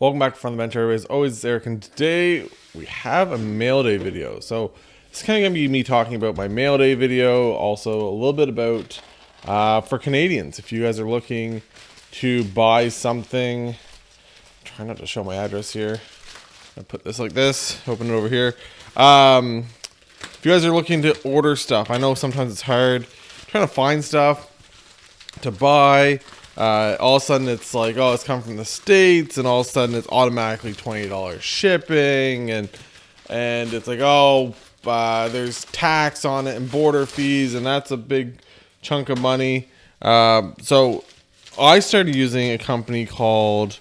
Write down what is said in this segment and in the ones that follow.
Welcome back to From the Bench, everybody. As always, it's Eric, and today we have a mail day video. So it's kind of going to be me talking about my mail day video, also a little bit about for Canadians. If you guys are looking to buy something, try not to show my address here. I put this like this, open it over here. If you guys are looking to order stuff, I know sometimes it's hard trying to find stuff to buy. All of a sudden it's like, oh, it's coming from the States, and all of a sudden it's automatically $20 shipping, and it's like, oh, there's tax on it and border fees, and that's a big chunk of money. So I started using a company called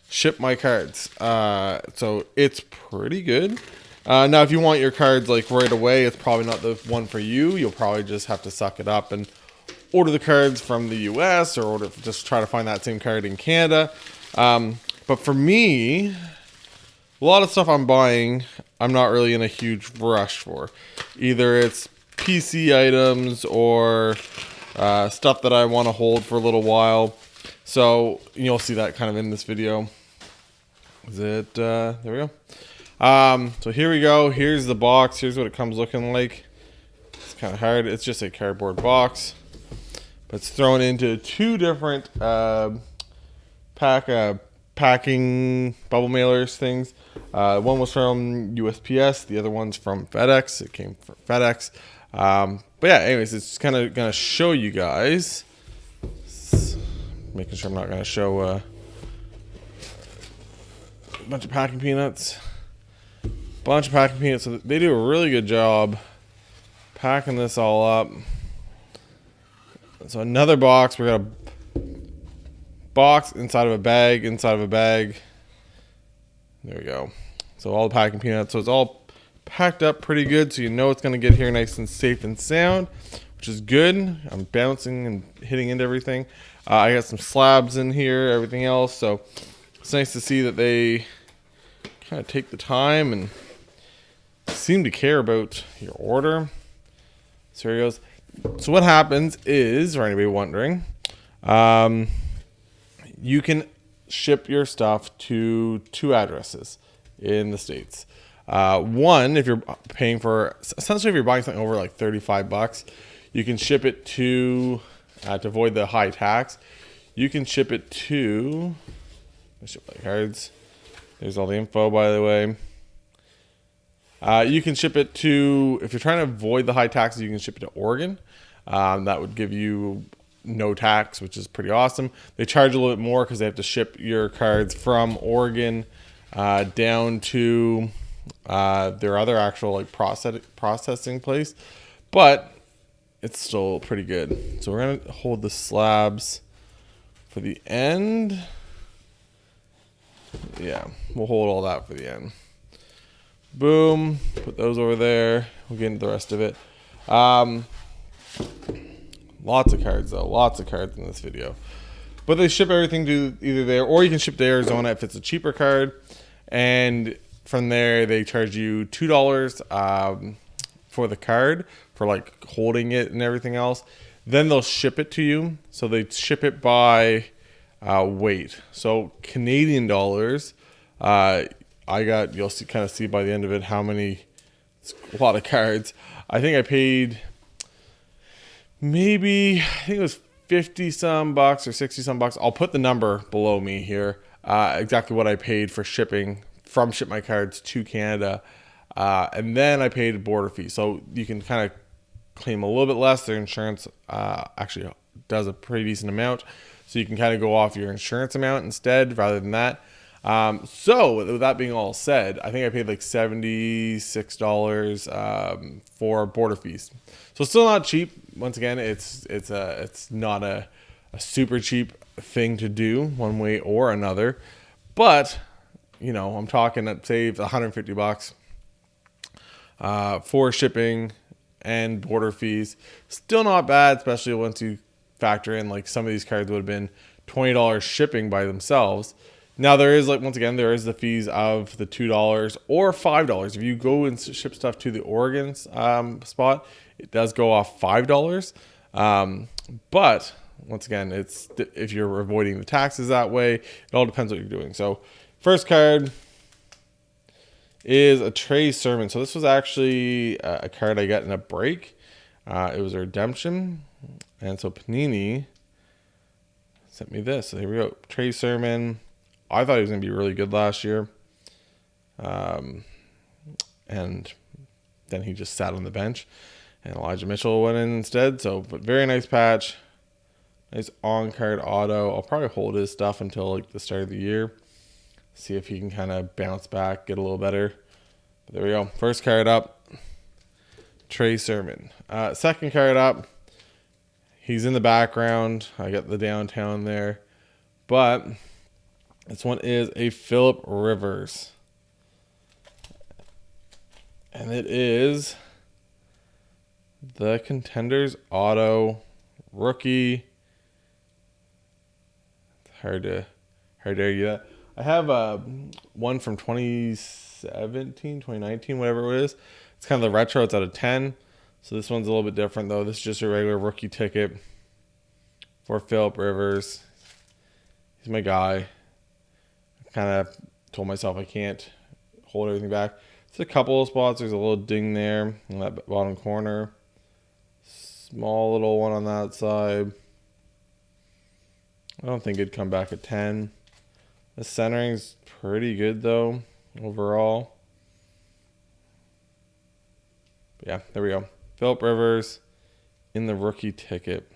Ship My Cards. So it's pretty good. Now, if you want your cards like right away, it's probably not the one for you. You'll probably just have to suck it up and order the cards from the US, or just try to find that same card in Canada. But for me, a lot of stuff I'm buying, I'm not really in a huge rush for. Either it's PC items or stuff that I want to hold for a little while. So you'll see that kind of in this video. There we go. So here we go. Here's the box. Here's what it comes looking like. It's kind of hard. It's just a cardboard box. It's thrown into two different packing bubble mailers things. One was from USPS, the other one's from FedEx. It came from FedEx. But yeah, anyways, it's kind of gonna show you guys. Making sure I'm not gonna show a bunch of packing peanuts. So they do a really good job packing this all up. So another box, we got a box inside of a bag, There we go. So all the packing peanuts. So it's all packed up pretty good, so you know it's going to get here nice and safe and sound, which is good. I'm bouncing and hitting into everything. I got some slabs in here, everything else. So it's nice to see that they kind of take the time and seem to care about your order. So here it goes. So what happens is, for anybody wondering, you can ship your stuff to two addresses in the States. One, if you're paying for, essentially if you're buying something over like $35, you can ship it to avoid the high tax. You can ship it to, ship my cards. There's all the info, by the way. You can ship it to, if you're trying to avoid the high taxes, you can ship it to Oregon. That would give you no tax, which is pretty awesome. They charge a little bit more because they have to ship your cards from Oregon down to their other actual like processing place, but it's still pretty good. So we're gonna hold the slabs for the end. Yeah, we'll hold all that for the end. Boom, put those over there. We'll get into the rest of it. Lots of cards though, lots of cards in this video. But they ship everything to either there, or you can ship to Arizona if it's a cheaper card. And from there, they charge you $2 for the card, for like holding it and everything else. Then they'll ship it to you. So they ship it by weight. So Canadian dollars, you'll see, kind of see by the end of it how many, it's a lot of cards. I think I paid I think it was 50 some bucks or 60 some bucks. I'll put the number below me here, exactly what I paid for shipping from Ship My Cards to Canada. And then I paid a border fee. So you can kind of claim a little bit less. Their insurance actually does a pretty decent amount. So you can kind of go off your insurance amount instead rather than that. So with that being all said, I think I paid like $76 for border fees. So still not cheap. Once again, it's not a super cheap thing to do one way or another. But, you know, I'm talking that saved $150 for shipping and border fees. Still not bad, especially once you factor in like some of these cards would have been $20 shipping by themselves. Now there is, like, once again, there is the fees of the $2 or $5. If you go and ship stuff to the Oregon spot, it does go off $5. But once again, it's if you're avoiding the taxes that way, it all depends what you're doing. So First card is a Trey Sermon. So this was actually a card I got in a break. It was a redemption. And so Panini sent me this. So here we go. Trey Sermon. I thought he was going to be really good last year. And then he just sat on the bench. And Elijah Mitchell went in instead. So, but very nice patch. Nice on-card auto. I'll probably hold his stuff until like the start of the year. See if he can kind of bounce back, get a little better. But there we go. First card up. Trey Sermon. Second card up. He's in the background. I got the downtown there. But this one is a Phillip Rivers. And it is the Contenders Auto Rookie. It's hard to argue that. I have one from 2017, 2019, whatever it is. It's kind of the retro. It's out of 10. So this one's a little bit different, though. This is just a regular rookie ticket for Phillip Rivers. He's my guy. I kind of told myself I can't hold everything back. It's a couple of spots. There's a little ding there in that bottom corner. Small little one on that side. I don't think it'd come back at 10. The centering's pretty good, though, overall. But yeah, there we go. Phillip Rivers in the rookie ticket.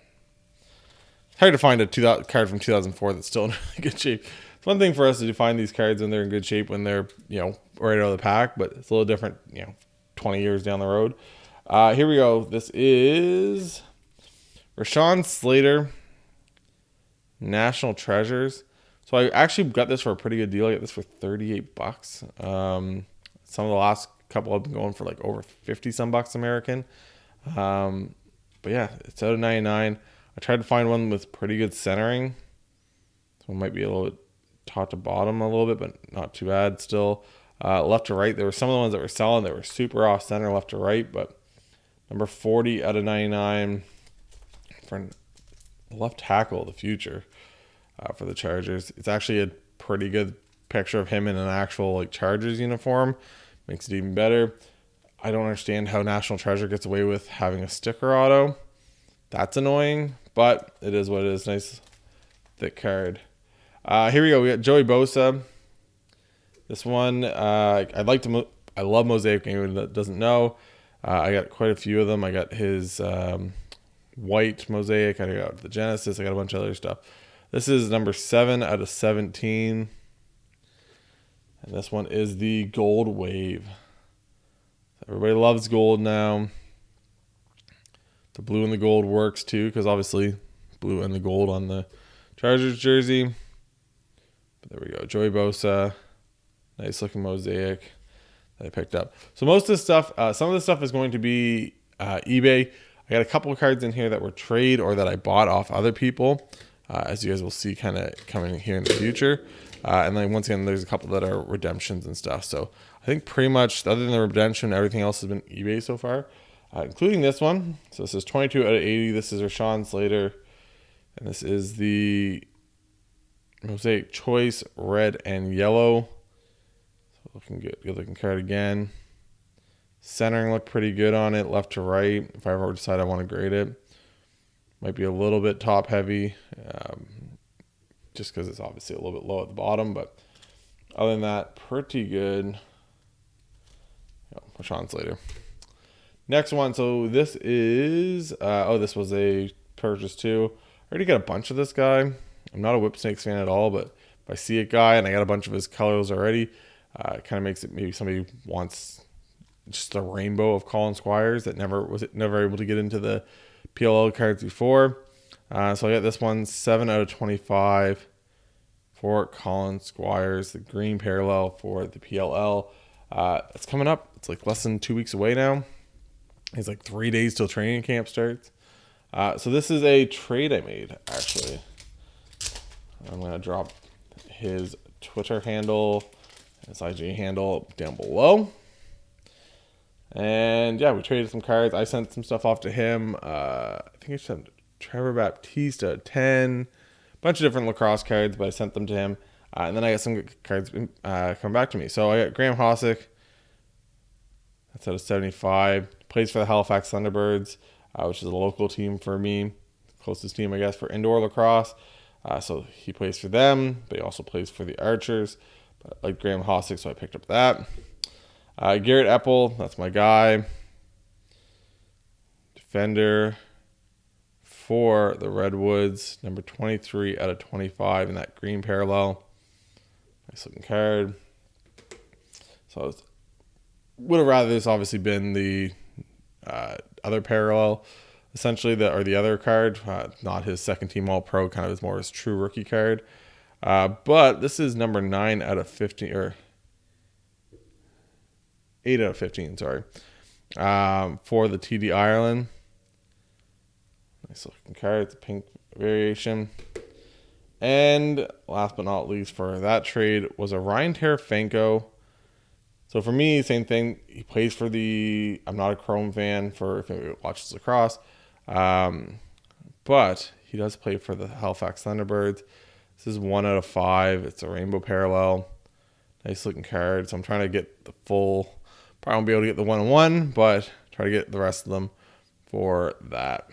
It's hard to find a card from 2004 that's still in really good shape. It's one thing for us to find these cards when they're in good shape, when they're, right out of the pack, but it's a little different, 20 years down the road. Here we go. This is Rashawn Slater, National Treasures. So I actually got this for a pretty good deal. I got this for $38. Some of the last couple have been going for like over 50 some bucks American. But yeah, it's out of 99. I tried to find one with pretty good centering. So it might be a little bit top to bottom a little bit, but not too bad still. Left to right, there were some of the ones that were selling that were super off center left to right, but number 40 out of 99 for left tackle of the future for the Chargers. It's actually a pretty good picture of him in an actual like Chargers uniform. Makes it even better. I don't understand how National Treasure gets away with having a sticker auto. That's annoying, but it is what it is. Nice thick card. Here we go. We got Joey Bosa. This one, I love Mosaic. Anyone that doesn't know, I got quite a few of them. I got his white Mosaic. I got the Genesis. I got a bunch of other stuff. This is number 7 out of 17. And this one is the Gold Wave. Everybody loves gold now. The blue and the gold works too, because obviously blue and the gold on the Chargers jersey. But there we go. Joey Bosa. Nice looking Mosaic that I picked up. So most of this stuff, some of this stuff is going to be eBay. I got a couple of cards in here that were trade or that I bought off other people, as you guys will see kind of coming here in the future. And then once again, there's a couple that are redemptions and stuff. So I think pretty much, other than the redemption, everything else has been eBay so far, including this one. So this is 22 out of 80. This is Rashawn Slater. And this is the Mosaic Choice Red and Yellow. So looking good. Good looking card again. Centering looked pretty good on it, left to right. If I ever decide I want to grade it. Might be a little bit top heavy. Just because it's obviously a little bit low at the bottom, but other than that, pretty good. Rashawn Slater. Next one, so this is, this was a purchase too. I already got a bunch of this guy. I'm not a Whip Snakes fan at all, but if I see a guy and I got a bunch of his colors already, it kind of makes it maybe somebody wants just a rainbow of Colin Squires that never able to get into the PLL cards before. So I got this one, 7 out of 25 for Colin Squires, the green parallel for the PLL. It's coming up. It's like less than 2 weeks away now. It's like 3 days till training camp starts. So this is a trade I made, actually. I'm going to drop his Twitter handle, his IG handle down below. And yeah, we traded some cards. I sent some stuff off to him. I think I sent Trevor Baptiste 10, a bunch of different lacrosse cards, but I sent them to him. And then I got some good cards come back to me. So I got Graham Hossack. That's out of 75. Plays for the Halifax Thunderbirds, which is a local team for me. Closest team, I guess, for indoor lacrosse. So he plays for them, but he also plays for the Archers. But I like Graham Hossack, so I picked up that. Garrett Epple, that's my guy. Defender for the Redwoods, number 23 out of 25 in that green parallel. Nice looking card. So would have rather this obviously been the other parallel, essentially, the other card, not his second team All-Pro, kind of is more his true rookie card. But this is number 9 out of 15, or 8 out of 15, sorry, for the TD Ireland. Nice looking card. It's a pink variation. And last but not least for that trade was a Ryan Tarafanko. So for me, same thing. He plays for the, I'm not a Chrome fan for if anybody watches lacrosse, but he does play for the Halifax Thunderbirds. This is 1 out of 5. It's a rainbow parallel. Nice looking card. So I'm trying to get the full, probably won't be able to get the 1-on-1, but try to get the rest of them for that.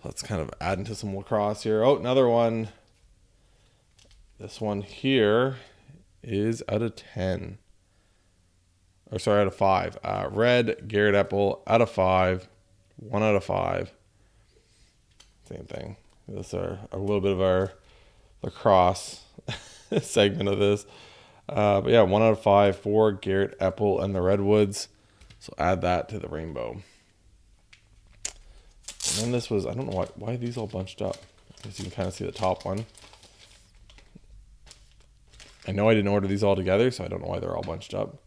Let's kind of add into some lacrosse here. Oh, another one. This one here is out of 10. Or sorry, out of 5. Red, Garrett Epple, out of 5. 1 out of 5. Same thing. This is a little bit of our lacrosse segment of this. But yeah, 1 out of 5 for Garrett Epple and the Redwoods. So add that to the rainbow. And then this was, I don't know why are these all bunched up. As you can kind of see the top one. I know I didn't order these all together, so I don't know why they're all bunched up.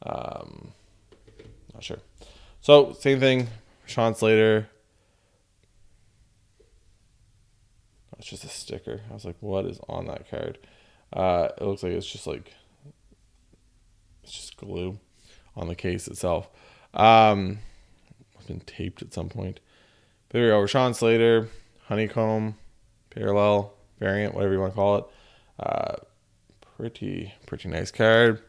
Not sure. So, same thing. Sean Slater. It's just a sticker. I was like, what is on that card? It looks like it's just glue on the case itself. It's been taped at some point. But there we go. Sean Slater, honeycomb, parallel, variant, whatever you want to call it. Pretty nice card.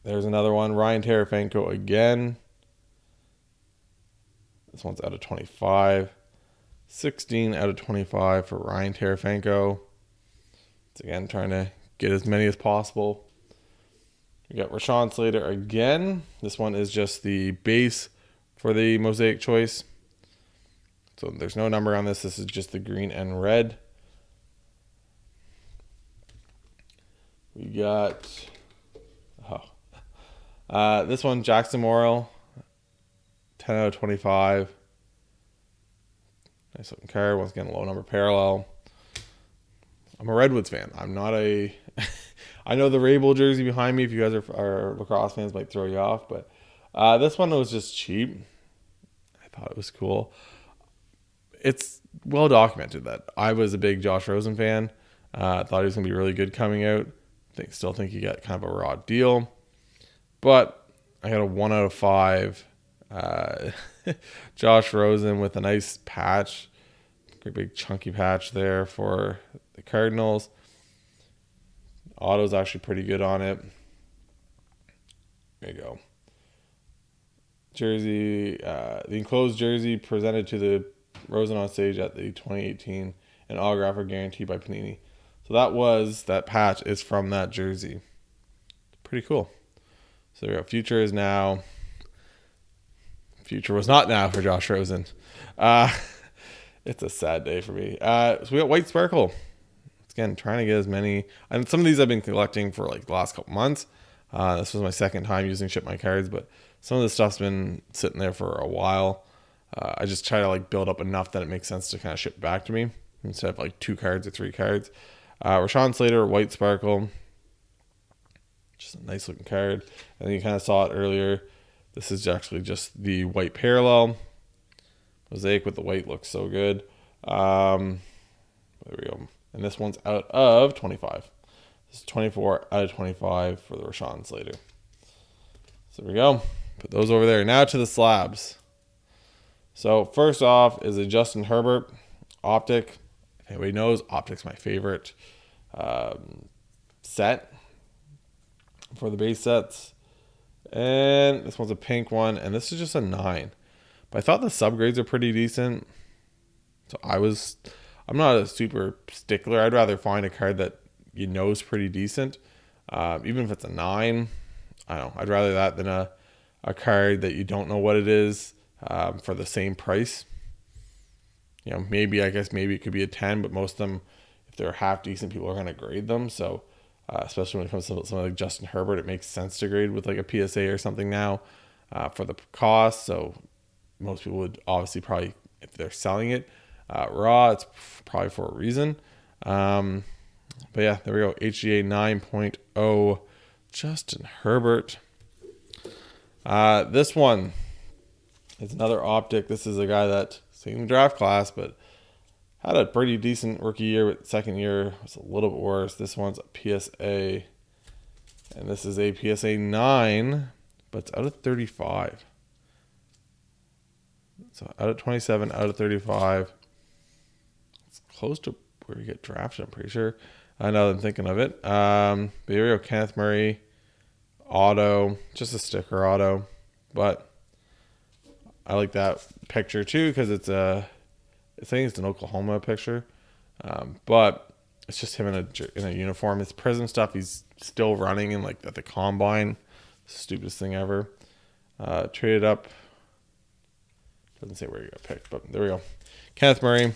There's another one. Ryan Tarafanko again. This one's out of 25. 16 out of 25 for Ryan Tarafanko. It's again trying to get as many as possible. We got Rashawn Slater again. This one is just the base for the Mosaic Choice. So there's no number on this. This is just the green and red. We got this one, Jackson Morrill, 10 out of 25. Nice looking card. Once again, low number parallel. I'm a Redwoods fan. I'm not a I know the Rabel jersey behind me, if you guys are lacrosse fans, might throw you off, but this one was just cheap. I thought it was cool. It's well documented that I was a big Josh Rosen fan. Thought he was going to be really good coming out. Still think he got kind of a raw deal. But I got a 1 out of 5. Josh Rosen with a nice patch. Great big chunky patch there for the Cardinals. Auto's actually pretty good on it. There you go. Jersey, the enclosed jersey presented to the Rosen on stage at the 2018 and autographer guaranteed by Panini. So that patch is from that jersey. Pretty cool. So there we go. Future is now. Future was not now for Josh Rosen. It's a sad day for me. So we got White Sparkle. Again, trying to get as many. And some of these I've been collecting for like the last couple months. This was my second time using Ship My Cards, but some of this stuff's been sitting there for a while. I just try to like build up enough that it makes sense to kind of ship back to me instead of like 2 cards or 3 cards. Rashawn Slater, White Sparkle. Just a nice looking card. And you kind of saw it earlier. This is actually just the white parallel. Mosaic with the white looks so good. There we go. And this one's out of 25. This is 24 out of 25 for the Rashawn Slater. So there we go. Put those over there. Now to the slabs. So first off is a Justin Herbert Optic. If anybody knows, Optic's my favorite set for the base sets. And this one's a pink one, and this is just a 9. But I thought the subgrades are pretty decent. So I'm not a super stickler. I'd rather find a card that you know is pretty decent. Even if it's a 9, I don't know. I'd rather that than a card that you don't know what it is for the same price. You know, maybe it could be a 10, but most of them, if they're half decent, people are going to grade them. So especially when it comes to something like Justin Herbert, it makes sense to grade with like a PSA or something now for the cost. So most people would obviously probably, if they're selling it raw, it's probably for a reason. But yeah, there we go. HGA 9.0 Justin Herbert. This one is another Optic. This is a guy that same draft class, but had a pretty decent rookie year, but second year was a little bit worse. This one's a PSA, and this is a PSA 9, but it's out of 35. So out of 27, out of 35. It's close to where you get drafted, I'm pretty sure. Now that I'm thinking of it. But here we go, Kenneth Murray, auto, just a sticker auto. But I like that picture too because I think it's an Oklahoma picture, but it's just him in a uniform. His Prism stuff, he's still running in like at the combine. Stupidest thing ever. Traded up. Doesn't say where you got picked, but there we go. Kenneth Murray.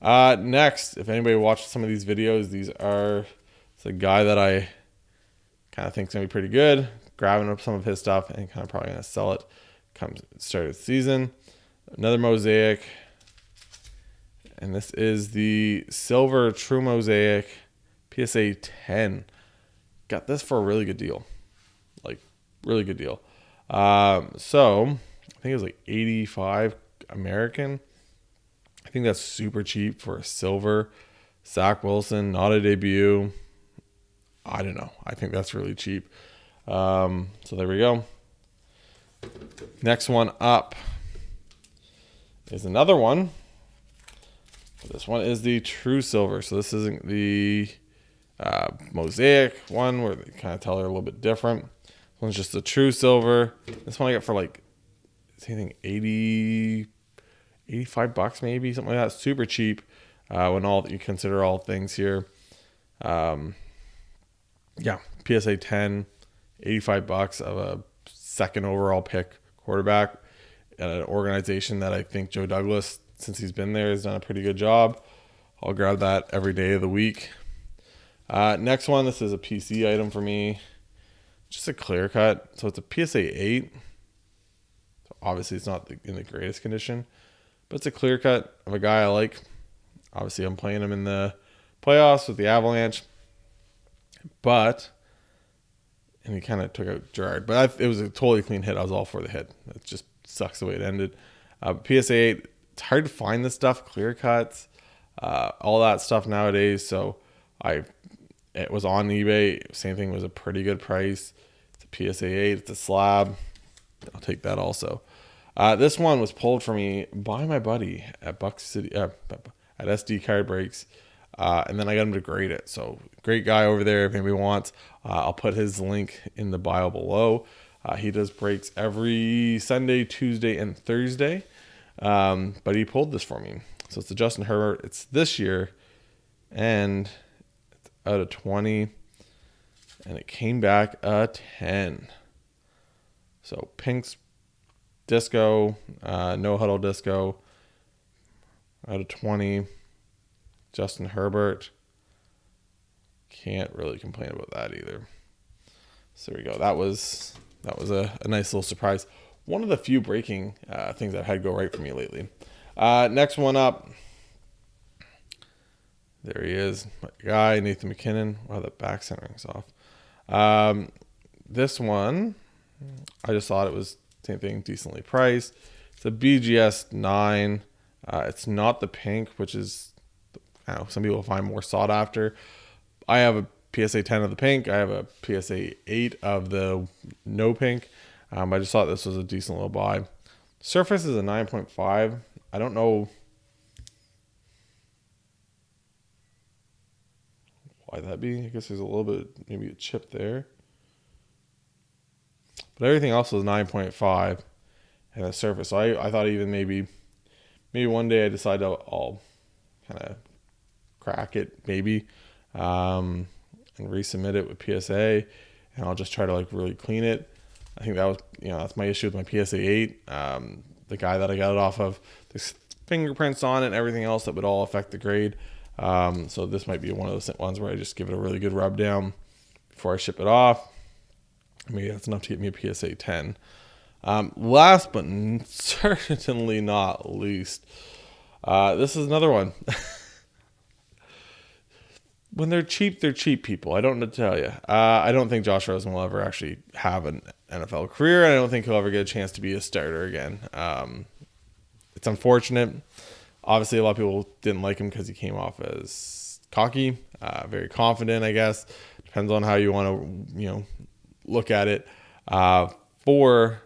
Next, if anybody watched some of these videos, it's a guy that I kind of think is gonna be pretty good. Grabbing up some of his stuff and kind of probably gonna sell it. Start of the season. Another Mosaic. And this is the Silver True Mosaic PSA 10. Got this for a really good deal. Like, really good deal. So, I think it was like 85 American. I think that's super cheap for a silver. Zach Wilson, not a debut. I don't know. I think that's really cheap. So, there we go. Next one up is another one. This one is the True Silver. So this isn't the Mosaic one where they kind of tell they're a little bit different. This one's just the True Silver. This one I got for like, anything 85 bucks maybe, something like that. Super cheap when you consider all things here. Yeah, PSA 10, 85 bucks of a second overall pick quarterback at an organization that I think Joe Douglas, since he's been there, has done a pretty good job. I'll grab that every day of the week. Next one, this is a PC item for me. Just a clear cut. So it's a PSA 8. So obviously it's not in the greatest condition, but it's a clear cut of a guy I like. Obviously I'm playing him in the playoffs with the Avalanche. And he kind of took out Gerard. But it was a totally clean hit. I was all for the hit. It just sucks the way it ended. PSA 8, it's hard to find this stuff, clear cuts, all that stuff nowadays. So it was on eBay. Same thing, was a pretty good price. It's a PSA 8. It's a slab. I'll take that also. This one was pulled for me by my buddy at Buck City at SD Card Breaks. And then I got him to grade it. So great guy over there. If anybody wants, I'll put his link in the bio below. He does breaks every Sunday, Tuesday, and Thursday. But he pulled this for me. So it's the Justin Herbert. It's this year. And it's out of 20. And it came back a 10. So Pink's Disco, No Huddle Disco, out of 20. Justin Herbert. Can't really complain about that either. So there we go. That was a nice little surprise. One of the few breaking things I've had go right for me lately. Next one up. There he is. My guy, Nathan McKinnon. Wow, that back centering's off. This one, I just thought it was same thing, decently priced. It's a BGS 9. It's not the pink, which is, I don't know, some people find more sought after. I have a PSA 10 of the pink. I have a PSA 8 of the no pink. I just thought this was a decent little buy. Surface is a 9.5. I don't know. why that be. I guess there's a little bit, maybe a chip there. But everything else was 9.5 and the surface. So I thought even maybe one day I decide I'll kind of crack it maybe and resubmit it with PSA, and I'll just try to like really clean it. I think that was, that's my issue with my PSA 8. The guy that I got it off of, there's fingerprints on it and everything else that would all affect the grade. So this might be one of those ones where I just give it a really good rub down before I ship it off. Maybe that's enough to get me a PSA 10. Last but certainly not least, this is another one. When they're cheap, people. I don't know what to tell you. I don't think Josh Rosen will ever actually have an NFL career, and I don't think he'll ever get a chance to be a starter again. It's unfortunate. Obviously, a lot of people didn't like him because he came off as cocky, very confident, I guess. Depends on how you want to, look at it. For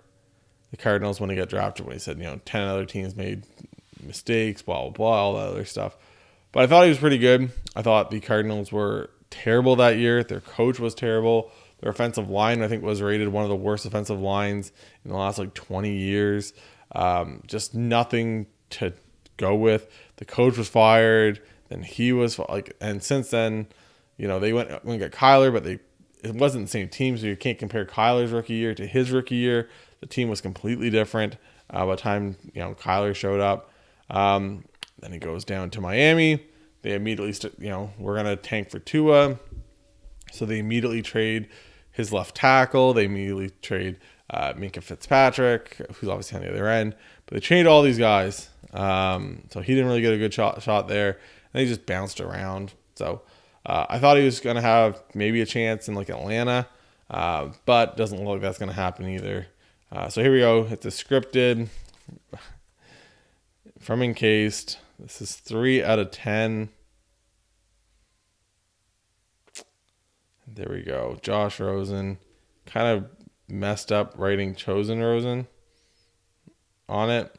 the Cardinals, when he got drafted, when he said, 10 other teams made mistakes, blah, blah, blah, all that other stuff. But I thought he was pretty good. I thought the Cardinals were terrible that year. Their coach was terrible. Their offensive line, I think, was rated one of the worst offensive lines in the last 20 years. Just nothing to go with. The coach was fired. Then he was and since then, they went and got Kyler, but it wasn't the same team, so you can't compare Kyler's rookie year to his rookie year. The team was completely different by the time Kyler showed up. Then he goes down to Miami. They immediately, we're going to tank for Tua. So they immediately trade his left tackle. They immediately trade Minka Fitzpatrick, who's obviously on the other end. But they traded all these guys. So he didn't really get a good shot there. And he just bounced around. So I thought he was going to have maybe a chance in Atlanta. But doesn't look like that's going to happen either. So here we go. It's a scripted from Encased. This is 3 out of 10. There we go. Josh Rosen. Kind of messed up writing Chosen Rosen on it.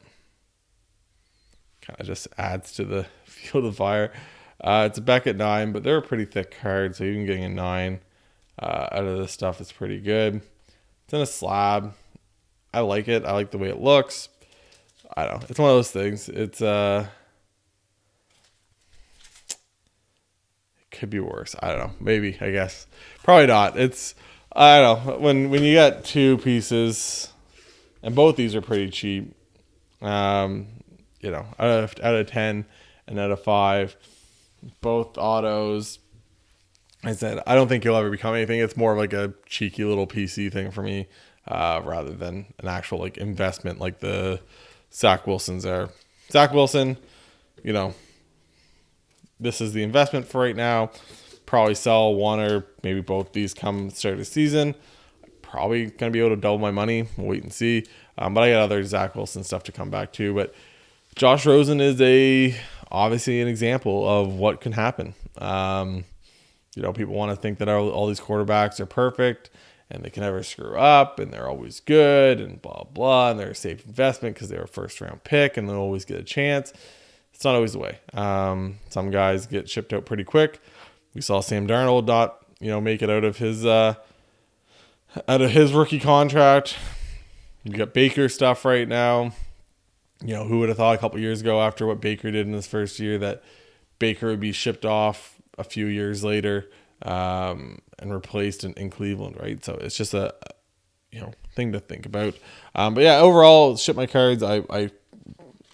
Kind of just adds to the field of fire. It's a Beckett 9, but they're a pretty thick card, so even getting a 9 out of this stuff is pretty good. It's in a slab. I like it. I like the way it looks. I don't know. It's one of those things. It's could be worse. I don't know. Maybe, I guess. Probably not. I don't know. When you got two pieces, and both these are pretty cheap, out of 10 and out of 5, both autos. I said, I don't think he'll ever become anything. It's more of a cheeky little PC thing for me, rather than an actual investment like the Zach Wilson's are. Zach Wilson, this is the investment for right now. Probably sell one or maybe both these come start of the season. Probably going to be able to double my money. We'll wait and see. But I got other Zach Wilson stuff to come back to. But Josh Rosen is obviously an example of what can happen. People want to think that all these quarterbacks are perfect and they can never screw up and they're always good and blah, blah. And they're a safe investment because they're a first round pick and they'll always get a chance. It's not always the way. Some guys get shipped out pretty quick. We saw Sam Darnold not, make it out of his rookie contract. You got Baker stuff right now. Who would have thought a couple years ago after what Baker did in his first year that Baker would be shipped off a few years later and replaced in Cleveland, right? So it's just a thing to think about. But yeah, overall, ship my cards. I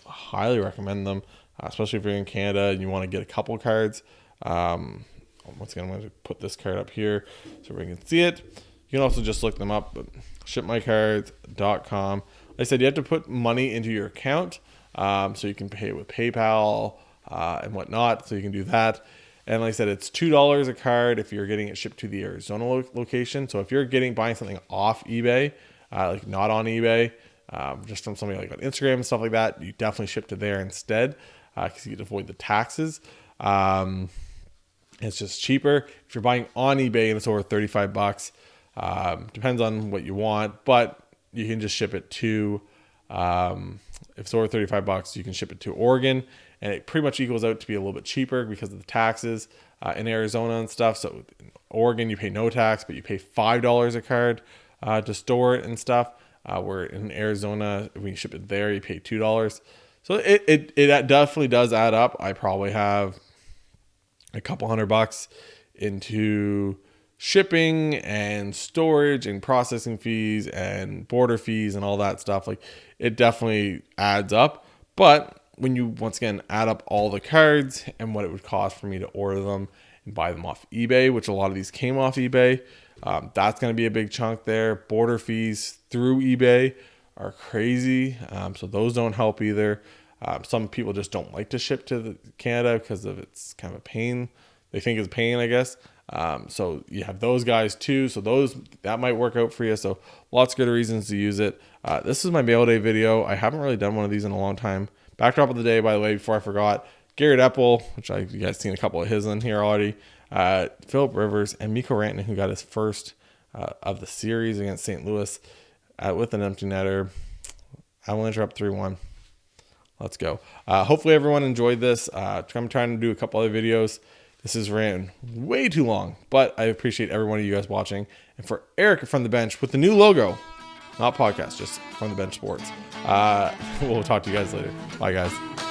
highly recommend them. Especially if you're in Canada and you want to get a couple cards. Once again, I'm going to put this card up here so everyone can see it. You can also just look them up, but shipmycards.com. Like I said, you have to put money into your account so you can pay with PayPal and whatnot, so you can do that. And like I said, it's $2 a card if you're getting it shipped to the Arizona location. So if you're buying something off eBay, not on eBay, just from somebody on Instagram and stuff like that, you definitely ship to there instead. Because you can avoid the taxes. It's just cheaper. If you're buying on eBay and it's over $35, depends on what you want, but you can just ship it to If it's over $35, you can ship it to Oregon, and it pretty much equals out to be a little bit cheaper because of the taxes in Arizona and stuff. So in Oregon, you pay no tax, but you pay $5 a card to store it and stuff. Where in Arizona, if we ship it there, you pay $2. So it definitely does add up. I probably have a couple $100 into shipping and storage and processing fees and border fees and all that stuff. Like, it definitely adds up. But when you once again add up all the cards and what it would cost for me to order them and buy them off eBay, which a lot of these came off eBay, that's going to be a big chunk there. Border fees through eBay are crazy. So those don't help either. Some people just don't like to ship to Canada because of it's kind of a pain. They think it's a pain, I guess. So you have those guys too. So that might work out for you. So lots of good reasons to use it. This is my mail day video. I haven't really done one of these in a long time. Backdrop of the day, by the way, before I forgot, Garrett Epple, which you guys seen a couple of his in here already. Philip Rivers and Mikko Rantanen, who got his first of the series against St. Louis with an empty netter. Avalanche are up 3-1. Let's go. Hopefully everyone enjoyed this. I'm trying to do a couple other videos. This has ran way too long, but I appreciate every one of you guys watching. And for Eric from the bench with the new logo, not podcast, just from the bench sports. We'll talk to you guys later. Bye, guys.